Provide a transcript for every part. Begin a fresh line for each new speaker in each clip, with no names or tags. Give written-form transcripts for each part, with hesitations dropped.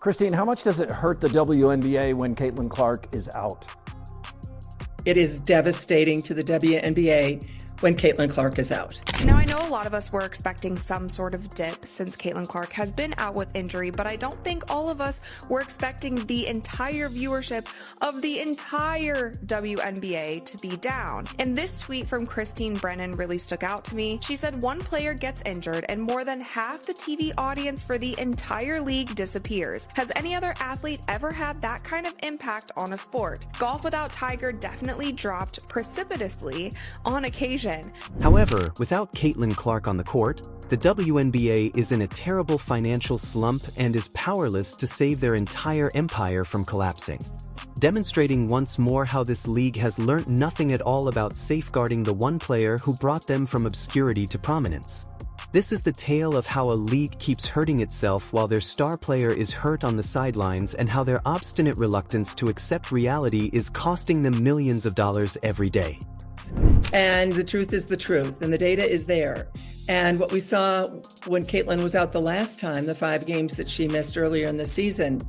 Christine, how much does it hurt the WNBA when Caitlin Clark is out?
It is devastating to the WNBA when Caitlin Clark is out.
Now, I know a lot of us were expecting some sort of dip since Caitlin Clark has been out with injury, but I don't think all of us were expecting the entire viewership of the entire WNBA to be down. And this tweet from Christine Brennan really stuck out to me. She said one player gets injured and more than half the TV audience for the entire league disappears. Has any other athlete ever had that kind of impact on a sport? Golf without Tiger definitely dropped precipitously on occasion.
However, without Caitlin Clark on the court, the WNBA is in a terrible financial slump and is powerless to save their entire empire from collapsing, demonstrating once more how this league has learnt nothing at all about safeguarding the one player who brought them from obscurity to prominence. This is the tale of how a league keeps hurting itself while their star player is hurt on the sidelines, and how their obstinate reluctance to accept reality is costing them millions of dollars every day.
And the truth is the truth, and the data is there. And what we saw when Caitlin was out the last time, the 5 games that she missed earlier in the season,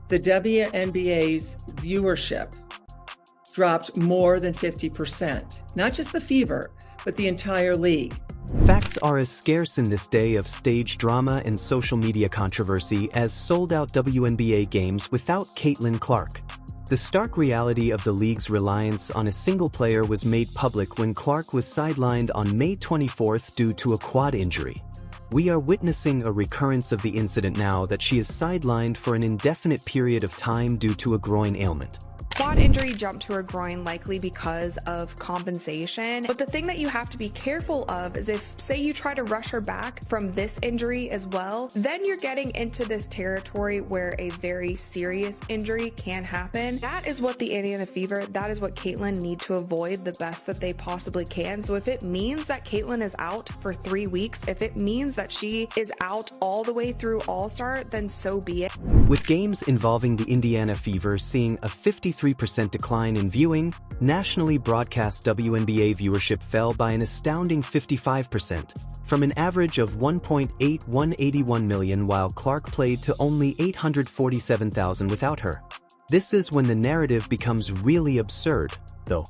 the WNBA's viewership dropped more than 50%. Not just the Fever, but the entire league.
Facts are as scarce in this day of stage drama and social media controversy as sold-out WNBA games without Caitlin Clark. The stark reality of the league's reliance on a single player was made public when Clark was sidelined on May 24th due to a quad injury. We are witnessing a recurrence of the incident now that she is sidelined for an indefinite period of time due to a groin ailment.
Quad injury jumped to her groin likely because of compensation. But the thing that you have to be careful of is if, say, you try to rush her back from this injury as well, then you're getting into this territory where a very serious injury can happen. That is what the Indiana Fever, that is what Caitlin need to avoid the best that they possibly can. So if it means that Caitlin is out for 3 weeks, if it means that she is out all the way through All-Star, then so be it.
With games involving the Indiana Fever seeing a 53% decline in viewing, nationally broadcast WNBA viewership fell by an astounding 55%, from an average of 1.8181 million while Clark played to only 847,000 without her. This is when the narrative becomes really absurd, though.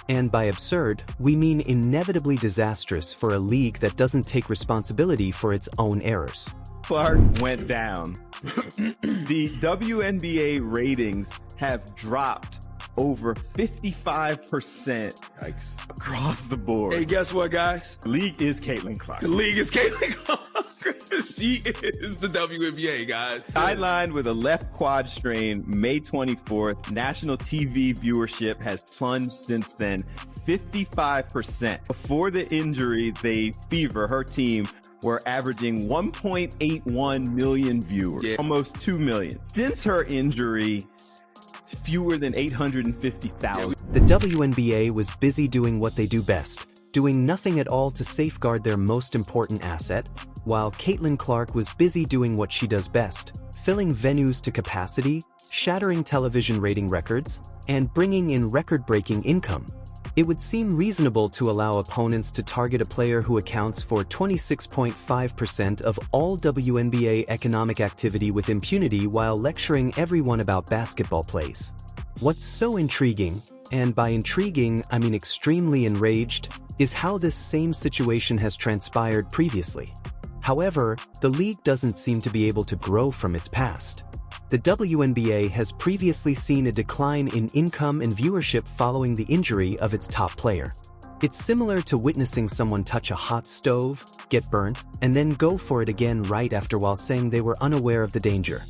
And by absurd, we mean inevitably disastrous for a league that doesn't take responsibility for its own errors.
Clark went down. The WNBA ratings have dropped over 55% across the board.
Hey, guess what, guys?
The league is Caitlin Clark.
The league is Caitlin Clark. She is the WNBA, guys.
Sidelined with a left quad strain May 24th. National TV viewership has plunged since then 55%. Before the injury, the Fever, her team, were averaging 1.81 million viewers, almost 2 million. Since her injury, fewer than 850,000.
The WNBA was busy doing what they do best, doing nothing at all to safeguard their most important asset, while Caitlin Clark was busy doing what she does best, filling venues to capacity, shattering television rating records, and bringing in record-breaking income. It would seem reasonable to allow opponents to target a player who accounts for 26.5% of all WNBA economic activity with impunity while lecturing everyone about basketball plays. What's so intriguing, and by intriguing I mean extremely enraged, is how this same situation has transpired previously. However, the league doesn't seem to be able to grow from its past. The WNBA has previously seen a decline in income and viewership following the injury of its top player. It's similar to witnessing someone touch a hot stove, get burnt, and then go for it again right after while saying they were unaware of the danger.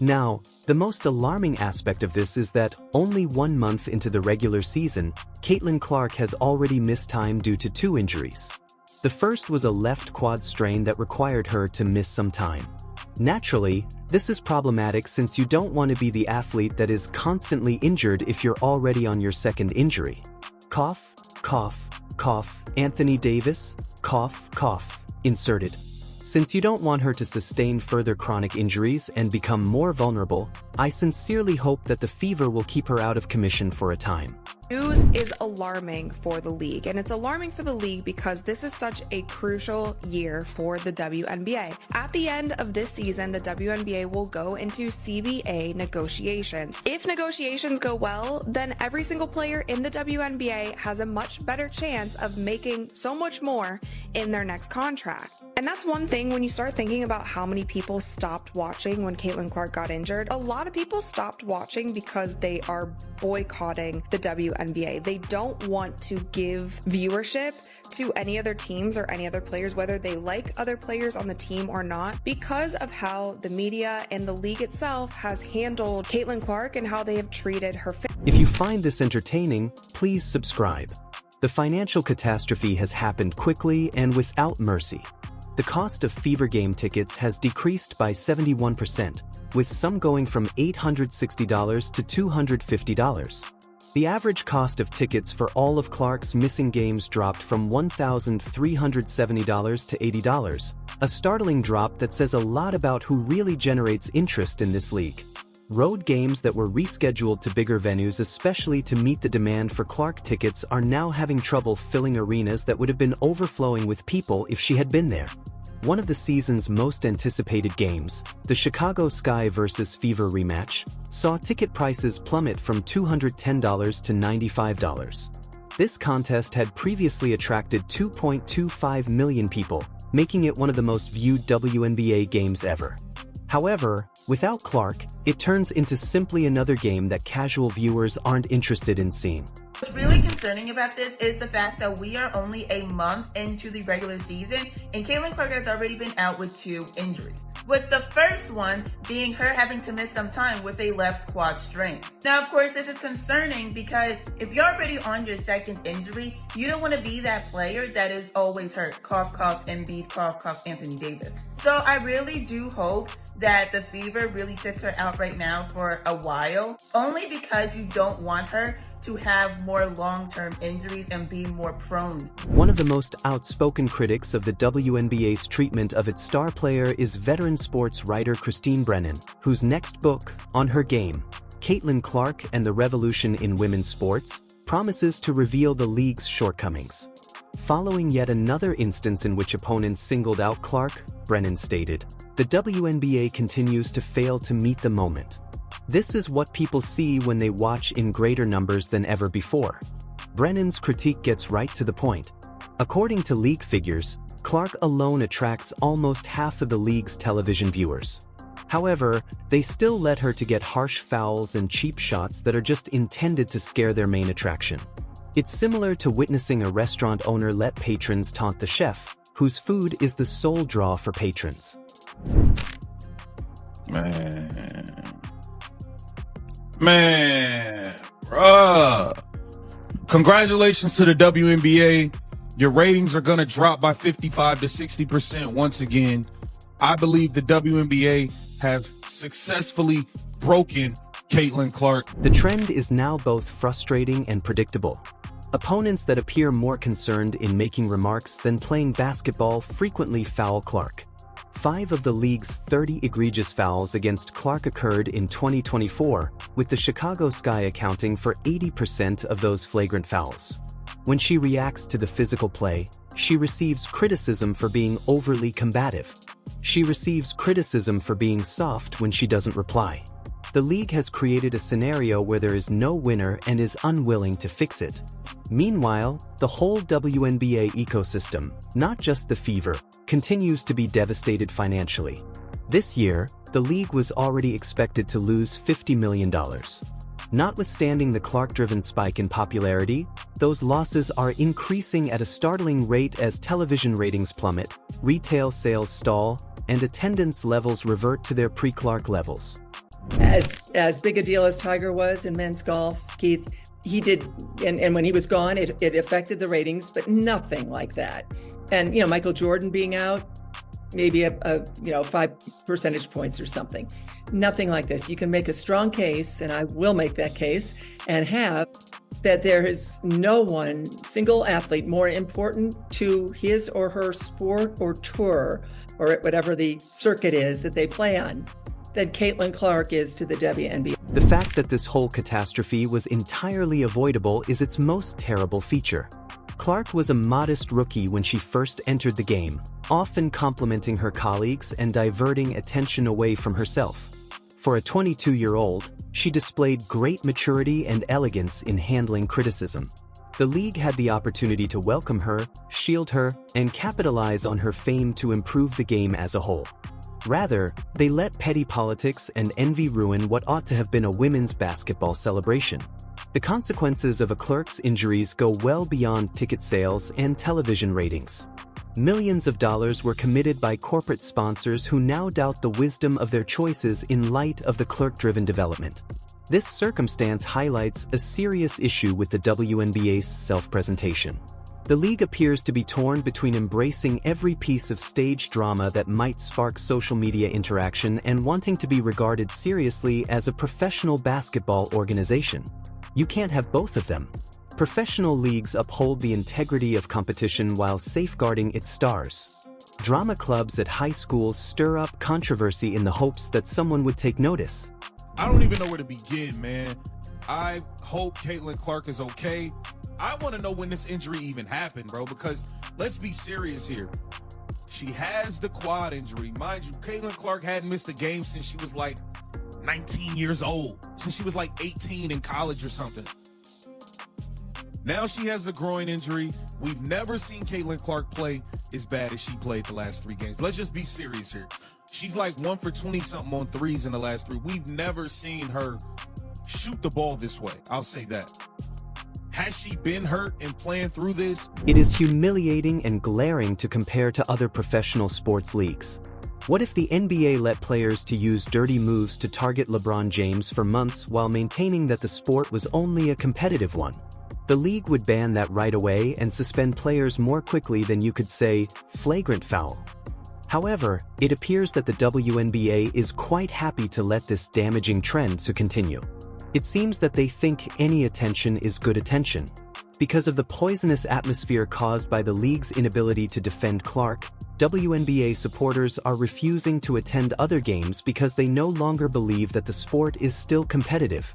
Now, the most alarming aspect of this is that only 1 month into the regular season, Caitlin Clark has already missed time due to 2 injuries. The first was a left quad strain that required her to miss some time. Naturally, this is problematic since you don't want to be the athlete that is constantly injured if you're already on your second injury. Cough, cough, cough, Anthony Davis, cough, cough, inserted. Since you don't want her to sustain further chronic injuries and become more vulnerable, I sincerely hope that the Fever will keep her out of commission for a time.
News is alarming for the league, and it's alarming for the league because this is such a crucial year for the WNBA. At the end of this season, the WNBA will go into CBA negotiations. If negotiations go well, then every single player in the WNBA has a much better chance of making so much more in their next contract. And that's one thing when you start thinking about how many people stopped watching when Caitlin Clark got injured. A lot of people stopped watching because they are boycotting the WNBA. They don't want to give viewership to any other teams or any other players, whether they like other players on the team or not, because of how the media and the league itself has handled Caitlin Clark and how they have treated her.
If you find this entertaining, please subscribe. The financial catastrophe has happened quickly and without mercy. The cost of Fever game tickets has decreased by 71%, with some going from $860 to $250. The average cost of tickets for all of Clark's missing games dropped from $1,370 to $80, a startling drop that says a lot about who really generates interest in this league. Road games that were rescheduled to bigger venues, especially to meet the demand for Clark tickets, are now having trouble filling arenas that would have been overflowing with people if she had been there. One of the season's most anticipated games, the Chicago Sky vs. Fever rematch, saw ticket prices plummet from $210 to $95. This contest had previously attracted 2.25 million people, making it one of the most viewed WNBA games ever. However, without Clark, it turns into simply another game that casual viewers aren't interested in seeing.
What's really concerning about this is the fact that we are only a month into the regular season and Caitlin Clark has already been out with 2 injuries. With the first one being her having to miss some time with a left quad strain. Now, of course, this is concerning because if you're already on your second injury, you don't want to be that player that is always hurt. Cough, cough, Embiid, cough, cough, Anthony Davis. So I really do hope that the Fever really sits her out right now for a while, only because you don't want her to have more long-term injuries and be more prone.
One of the most outspoken critics of the WNBA's treatment of its star player is veteran sports writer Christine Brennan, whose next book, On Her Game, Caitlin Clark and the Revolution in Women's Sports, promises to reveal the league's shortcomings. Following yet another instance in which opponents singled out Clark, Brennan stated, "The WNBA continues to fail to meet the moment. This is what people see when they watch in greater numbers than ever before." Brennan's critique gets right to the point. According to league figures, Clark alone attracts almost half of the league's television viewers. However, they still let her to get harsh fouls and cheap shots that are just intended to scare their main attraction. It's similar to witnessing a restaurant owner let patrons taunt the chef, whose food is the sole draw for patrons.
Man, bruh. Congratulations to the WNBA. Your ratings are going to drop by 55 to 60% once again. I believe the WNBA have successfully broken Caitlin Clark.
The trend is now both frustrating and predictable. Opponents that appear more concerned in making remarks than playing basketball frequently foul Clark. 5 of the league's 30 egregious fouls against Clark occurred in 2024, with the Chicago Sky accounting for 80% of those flagrant fouls. When she reacts to the physical play, she receives criticism for being overly combative. She receives criticism for being soft when she doesn't reply. The league has created a scenario where there is no winner and is unwilling to fix it. Meanwhile, the whole WNBA ecosystem, not just the Fever, continues to be devastated financially. This year, the league was already expected to lose $50 million. Notwithstanding the Clark-driven spike in popularity, those losses are increasing at a startling rate as television ratings plummet, retail sales stall, and attendance levels revert to their pre-Clark levels.
As big a deal as Tiger was in men's golf, Keith, he did, and when he was gone, it affected the ratings, but nothing like that. And, Michael Jordan being out, maybe a 5 percentage points or something. Nothing like this. You can make a strong case, and I will make that case, and have that there is no one single athlete more important to his or her sport or tour or whatever the circuit is that they play on than Caitlin Clark is to the WNBA.
The fact that this whole catastrophe was entirely avoidable is its most terrible feature. Clark was a modest rookie when she first entered the game, often complimenting her colleagues and diverting attention away from herself. For a 22-year-old, she displayed great maturity and elegance in handling criticism. The league had the opportunity to welcome her, shield her, and capitalize on her fame to improve the game as a whole. Rather, they let petty politics and envy ruin what ought to have been a women's basketball celebration. The consequences of a Clark's injuries go well beyond ticket sales and television ratings. Millions of dollars were committed by corporate sponsors who now doubt the wisdom of their choices in light of the Clark-driven development. This circumstance highlights a serious issue with the WNBA's self-presentation. The league appears to be torn between embracing every piece of stage drama that might spark social media interaction and wanting to be regarded seriously as a professional basketball organization. You can't have both of them. Professional leagues uphold the integrity of competition while safeguarding its stars. Drama clubs at high schools stir up controversy in the hopes that someone would take notice.
I don't even know where to begin, man. I hope Caitlin Clark is okay. I want to know when this injury even happened, bro, because let's be serious here. She has the quad injury. Mind you, Caitlin Clark hadn't missed a game since she was like 19 years old, since she was like 18 in college or something. Now she has a groin injury. We've never seen Caitlin Clark play as bad as she played the last 3 games. Let's just be serious here. She's like 1 for 20-something on threes in the last 3. We've never seen her shoot the ball this way. I'll say that. Has she been hurt and playing through this?
It is humiliating and glaring to compare to other professional sports leagues. What if the NBA let players to use dirty moves to target LeBron James for months while maintaining that the sport was only a competitive one? The league would ban that right away and suspend players more quickly than you could say, flagrant foul. However, it appears that the WNBA is quite happy to let this damaging trend to continue. It seems that they think any attention is good attention. Because of the poisonous atmosphere caused by the league's inability to defend Clark, WNBA supporters are refusing to attend other games because they no longer believe that the sport is still competitive.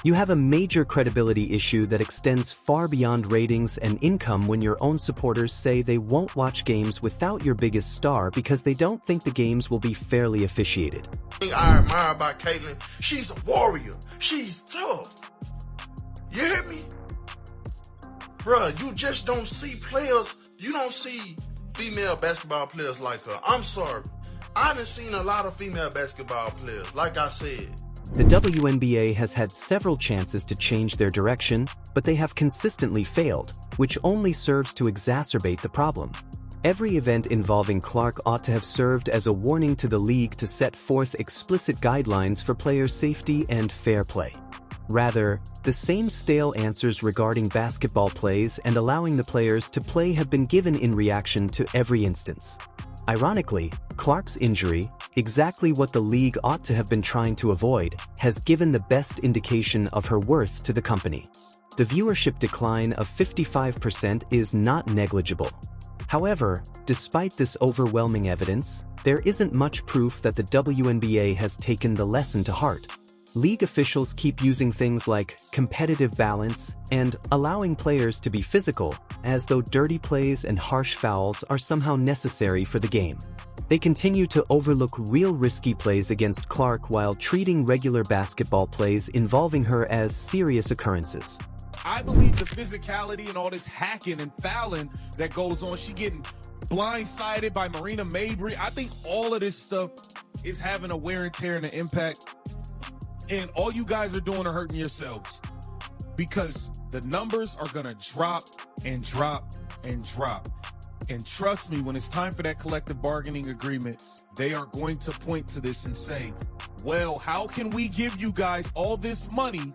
You have a major credibility issue that extends far beyond ratings and income when your own supporters say they won't watch games without your biggest star because they don't think the games will be fairly officiated.
I admire about Caitlin, she's a warrior. She's tough. You hear me? Bruh, you just don't see players, you don't see female basketball players like her. I'm sorry. I done seen a lot of female basketball players, like I said.
The WNBA has had several chances to change their direction, but they have consistently failed, which only serves to exacerbate the problem. Every event involving Clark ought to have served as a warning to the league to set forth explicit guidelines for player safety and fair play. Rather, the same stale answers regarding basketball plays and allowing the players to play have been given in reaction to every instance. Ironically, Clark's injury, exactly what the league ought to have been trying to avoid, has given the best indication of her worth to the company. The viewership decline of 55% is not negligible. However, despite this overwhelming evidence, there isn't much proof that the WNBA has taken the lesson to heart. League officials keep using things like competitive balance and allowing players to be physical, as though dirty plays and harsh fouls are somehow necessary for the game. They continue to overlook real risky plays against Clark while treating regular basketball plays involving her as serious occurrences.
I believe the physicality and all this hacking and fouling that goes on, she getting blindsided by Marina Mabrey. I think all of this stuff is having a wear and tear and an impact. And all you guys are doing are hurting yourselves because the numbers are going to drop and drop and drop. And trust me, when it's time for that collective bargaining agreement, they are going to point to this and say, well, how can we give you guys all this money?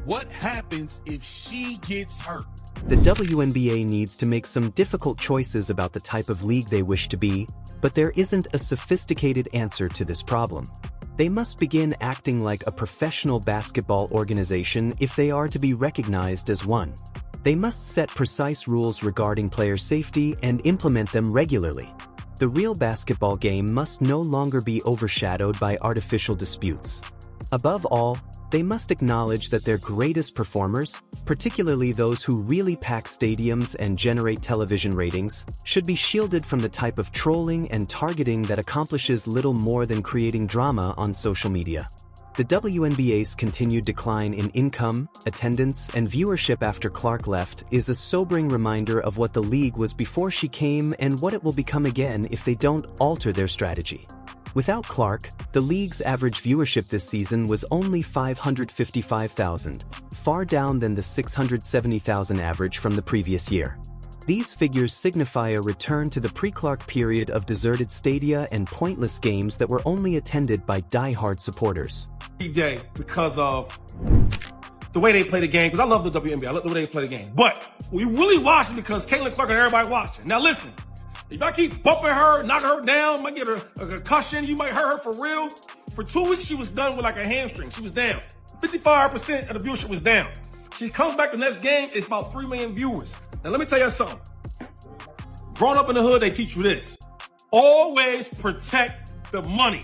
What happens if she gets hurt?
The WNBA needs to make some difficult choices about the type of league they wish to be, but there isn't a sophisticated answer to this problem. They must begin acting like a professional basketball organization if they are to be recognized as one. They must set precise rules regarding player safety and implement them regularly. The real basketball game must no longer be overshadowed by artificial disputes. Above all, they must acknowledge that their greatest performers, particularly those who really pack stadiums and generate television ratings, should be shielded from the type of trolling and targeting that accomplishes little more than creating drama on social media. The WNBA's continued decline in income, attendance, and viewership after Clark left is a sobering reminder of what the league was before she came and what it will become again if they don't alter their strategy. Without Clark, the league's average viewership this season was only 555,000, far down than the 670,000 average from the previous year. These figures signify a return to the pre-Clark period of deserted stadia and pointless games that were only attended by die-hard supporters.
Day because of the way they play the game, because I love the WNBA. I love the way they play the game. But we really watch it because Caitlin Clark and everybody watching. Now listen, if I keep bumping her, knocking her down, might get her a concussion, you might hurt her for real. For 2 weeks, she was done with like a hamstring. She was down. 55% of the viewership was down. She comes back the next game, it's about 3 million viewers. Now let me tell you something. Growing up in the hood, they teach you this. Always protect the money.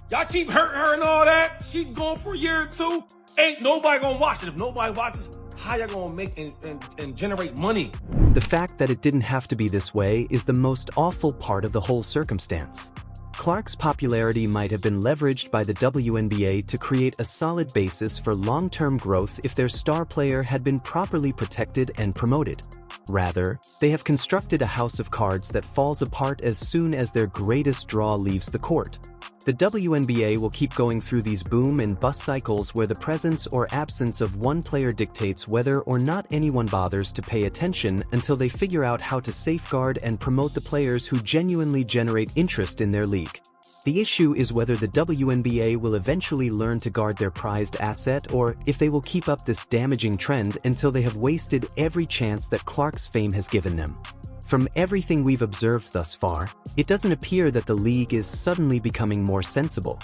Y'all keep hurting her and all that. She's gone for a year or two. Ain't nobody gonna watch it. If nobody watches, how y'all gonna make and generate money?
The fact that it didn't have to be this way is the most awful part of the whole circumstance. Clark's popularity might have been leveraged by the WNBA to create a solid basis for long-term growth if their star player had been properly protected and promoted. Rather, they have constructed a house of cards that falls apart as soon as their greatest draw leaves the court. The WNBA will keep going through these boom and bust cycles where the presence or absence of one player dictates whether or not anyone bothers to pay attention until they figure out how to safeguard and promote the players who genuinely generate interest in their league. The issue is whether the WNBA will eventually learn to guard their prized asset or if they will keep up this damaging trend until they have wasted every chance that Clark's fame has given them. From everything we've observed thus far, it doesn't appear that the league is suddenly becoming more sensible.